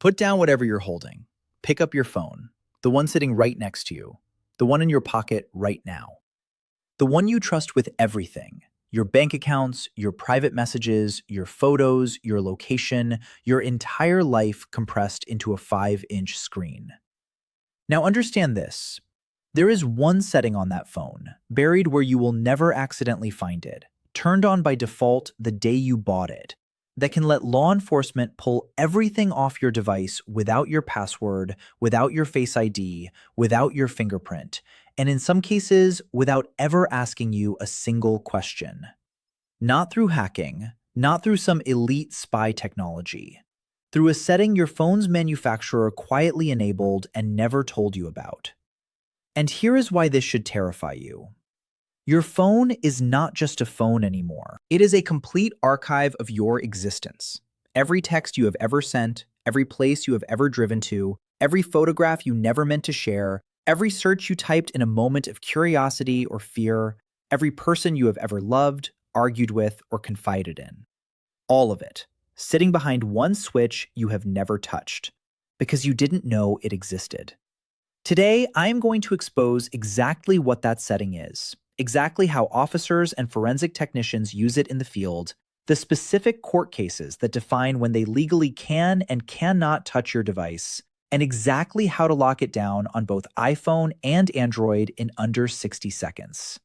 Put down whatever you're holding. Pick up your phone, the one sitting right next to you, the one in your pocket right now, the one you trust with everything: your bank accounts, your private messages, your photos, your location, your entire life compressed into a 5-inch screen. Now understand this. There is one setting on that phone, buried where you will never accidentally find it, turned on by default the day you bought it, that can let law enforcement pull everything off your device without your password, without your Face ID, without your fingerprint, and in some cases, without ever asking you a single question. Not through hacking, not through some elite spy technology, through a setting your phone's manufacturer quietly enabled and never told you about. And here is why this should terrify you. Your phone is not just a phone anymore. It is a complete archive of your existence. Every text you have ever sent, every place you have ever driven to, every photograph you never meant to share, every search you typed in a moment of curiosity or fear, every person you have ever loved, argued with, or confided in. All of it, sitting behind one switch you have never touched, because you didn't know it existed. Today, I am going to expose exactly what that setting is, exactly how officers and forensic technicians use it in the field, the specific court cases that define when they legally can and cannot touch your device, and exactly how to lock it down on both iPhone and Android in under 60 seconds.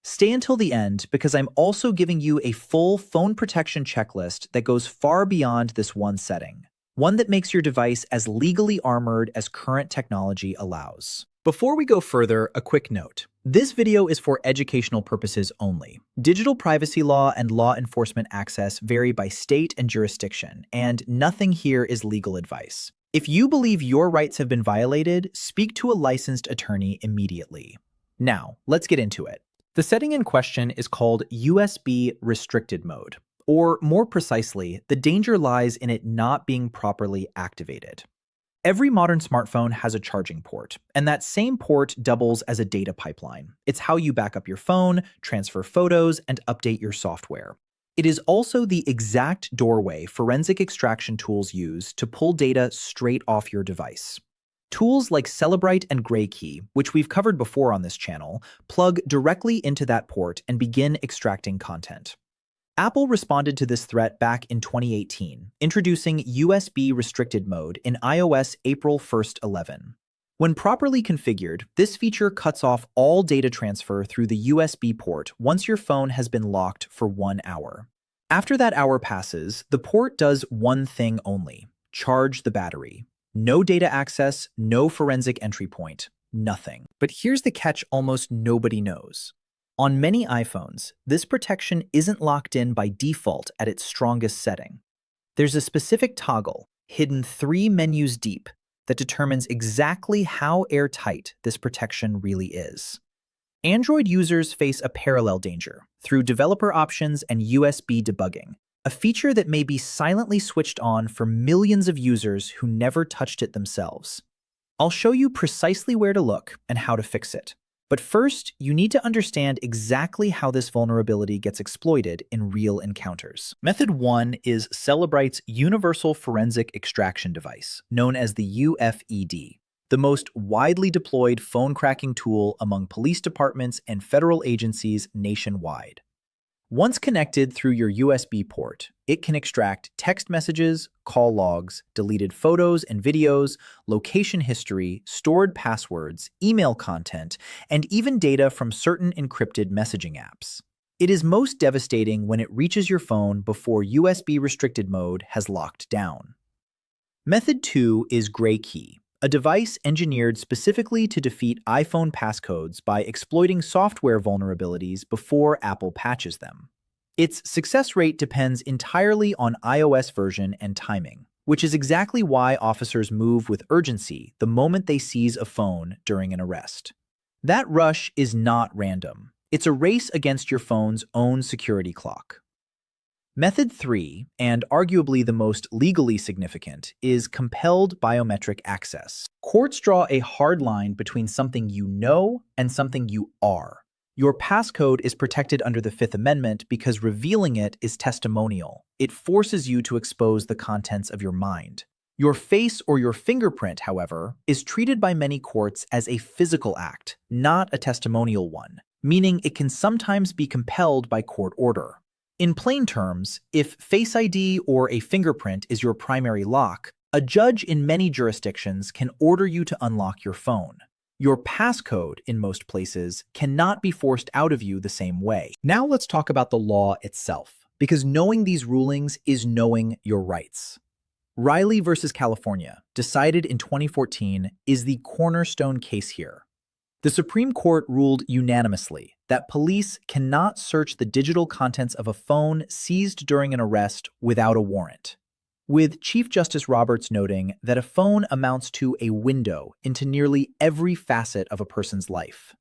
Stay until the end because I'm also giving you a full phone protection checklist that goes far beyond this one setting. One that makes your device as legally armored as current technology allows. Before we go further, a quick note. This video is for educational purposes only. Digital privacy law and law enforcement access vary by state and jurisdiction, and nothing here is legal advice. If you believe your rights have been violated, speak to a licensed attorney immediately. Now, let's get into it. The setting in question is called USB restricted mode. Or more precisely, the danger lies in it not being properly activated. Every modern smartphone has a charging port, and that same port doubles as a data pipeline. It's how you back up your phone, transfer photos, and update your software. It is also the exact doorway forensic extraction tools use to pull data straight off your device. Tools like Cellebrite and Graykey, which we've covered before on this channel, plug directly into that port and begin extracting content. Apple responded to this threat back in 2018, introducing USB restricted mode in iOS April 1st 11. When properly configured, this feature cuts off all data transfer through the USB port once your phone has been locked for 1 hour. After that hour passes, the port does one thing only: charge the battery. No data access, no forensic entry point, nothing. But here's the catch almost nobody knows. On many iPhones, this protection isn't locked in by default at its strongest setting. There's a specific toggle, hidden 3 menus deep, that determines exactly how airtight this protection really is. Android users face a parallel danger through developer options and USB debugging, a feature that may be silently switched on for millions of users who never touched it themselves. I'll show you precisely where to look and how to fix it. But first, you need to understand exactly how this vulnerability gets exploited in real encounters. Method 1 is Cellebrite's Universal Forensic Extraction Device, known as the UFED, the most widely deployed phone cracking tool among police departments and federal agencies nationwide. Once connected through your USB port, it can extract text messages, call logs, deleted photos and videos, location history, stored passwords, email content, and even data from certain encrypted messaging apps. It is most devastating when it reaches your phone before USB restricted mode has locked down. Method 2 is Graykey, a device engineered specifically to defeat iPhone passcodes by exploiting software vulnerabilities before Apple patches them. Its success rate depends entirely on iOS version and timing, which is exactly why officers move with urgency the moment they seize a phone during an arrest. That rush is not random. It's a race against your phone's own security clock. Method 3, and arguably the most legally significant, is compelled biometric access. Courts draw a hard line between something you know and something you are. Your passcode is protected under the Fifth Amendment because revealing it is testimonial. It forces you to expose the contents of your mind. Your face or your fingerprint, however, is treated by many courts as a physical act, not a testimonial one, meaning it can sometimes be compelled by court order. In plain terms, if Face ID or a fingerprint is your primary lock, a judge in many jurisdictions can order you to unlock your phone. Your passcode, in most places, cannot be forced out of you the same way. Now let's talk about the law itself, because knowing these rulings is knowing your rights. Riley versus California, decided in 2014, is the cornerstone case here. The Supreme Court ruled unanimously that police cannot search the digital contents of a phone seized during an arrest without a warrant, with Chief Justice Roberts noting that a phone amounts to a window into nearly every facet of a person's life.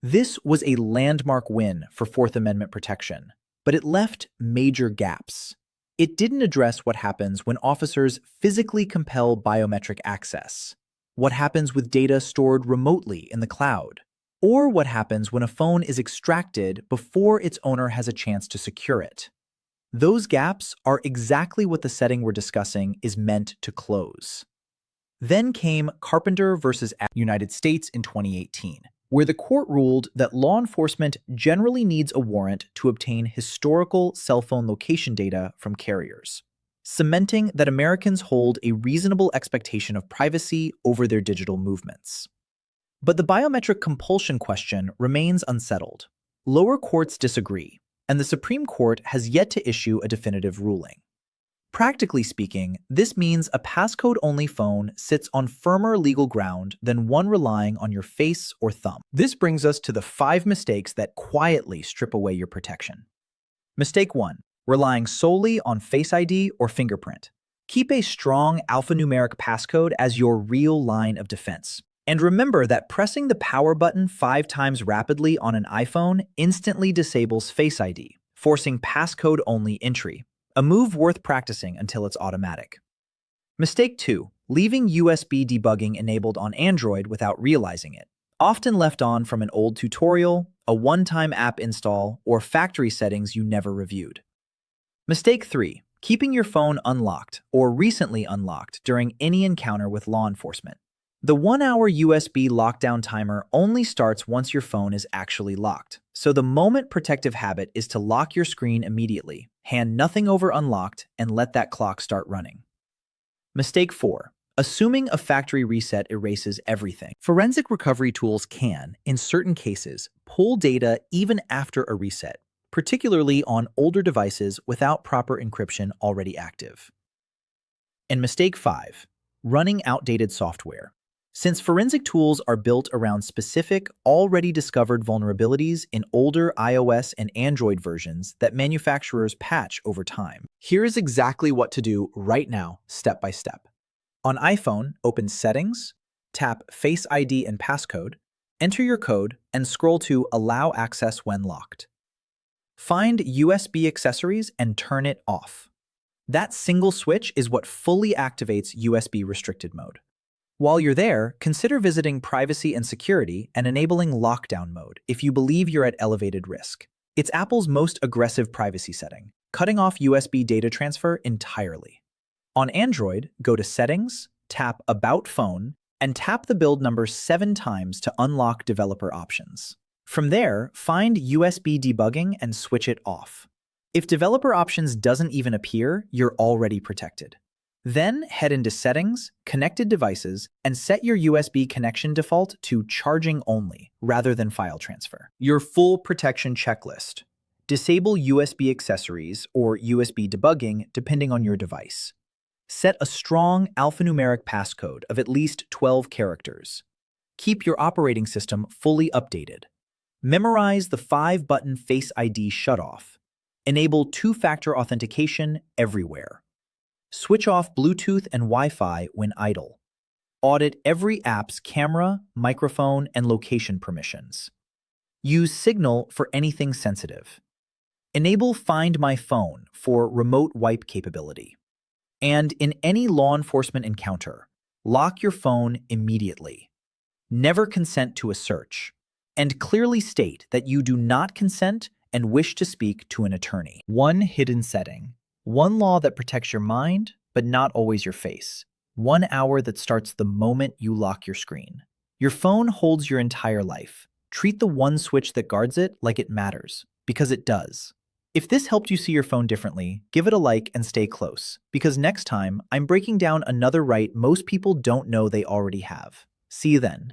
This was a landmark win for Fourth Amendment protection, but it left major gaps. It didn't address what happens when officers physically compel biometric access, what happens with data stored remotely in the cloud, or what happens when a phone is extracted before its owner has a chance to secure it. Those gaps are exactly what the setting we're discussing is meant to close. Then came Carpenter versus United States in 2018, where the court ruled that law enforcement generally needs a warrant to obtain historical cell phone location data from carriers, cementing that Americans hold a reasonable expectation of privacy over their digital movements. But the biometric compulsion question remains unsettled. Lower courts disagree, and the Supreme Court has yet to issue a definitive ruling. Practically speaking, this means a passcode-only phone sits on firmer legal ground than one relying on your face or thumb. This brings us to the 5 mistakes that quietly strip away your protection. Mistake 1. Relying solely on Face ID or fingerprint. Keep a strong alphanumeric passcode as your real line of defense. And remember that pressing the power button 5 times rapidly on an iPhone instantly disables Face ID, forcing passcode-only entry, a move worth practicing until it's automatic. Mistake 2. Leaving USB debugging enabled on Android without realizing it, often left on from an old tutorial, a one-time app install, or factory settings you never reviewed. Mistake 3. Keeping your phone unlocked or recently unlocked during any encounter with law enforcement. The 1-hour USB lockdown timer only starts once your phone is actually locked, so the moment protective habit is to lock your screen immediately, hand nothing over unlocked, and let that clock start running. Mistake 4. Assuming a factory reset erases everything. Forensic recovery tools can, in certain cases, pull data even after a reset, particularly on older devices without proper encryption already active. And mistake 5. Running outdated software. Since forensic tools are built around specific, already discovered vulnerabilities in older iOS and Android versions that manufacturers patch over time. Here's exactly what to do right now, step by step. On iPhone, open Settings, tap Face ID and Passcode, enter your code, and scroll to Allow Access when locked. Find USB accessories and turn it off. That single switch is what fully activates USB restricted mode. While you're there, consider visiting Privacy and Security and enabling Lockdown mode if you believe you're at elevated risk. It's Apple's most aggressive privacy setting, cutting off USB data transfer entirely. On Android, go to Settings, tap About Phone, and tap the build number 7 times to unlock developer options. From there, find USB debugging and switch it off. If developer options doesn't even appear, you're already protected. Then head into Settings, Connected Devices, and set your USB connection default to Charging Only rather than File Transfer. Your full protection checklist. Disable USB accessories or USB debugging depending on your device. Set a strong alphanumeric passcode of at least 12 characters. Keep your operating system fully updated. Memorize the 5-button Face ID shutoff. Enable 2-factor authentication everywhere. Switch off Bluetooth and Wi-Fi when idle. Audit every app's camera, microphone, and location permissions. Use Signal for anything sensitive. Enable Find My Phone for remote wipe capability. And in any law enforcement encounter, lock your phone immediately. Never consent to a search. And clearly state that you do not consent and wish to speak to an attorney. One hidden setting. One law that protects your mind, but not always your face. 1 hour that starts the moment you lock your screen. Your phone holds your entire life. Treat the one switch that guards it like it matters, because it does. If this helped you see your phone differently, give it a like and stay close, because next time I'm breaking down another right most people don't know they already have. See you then.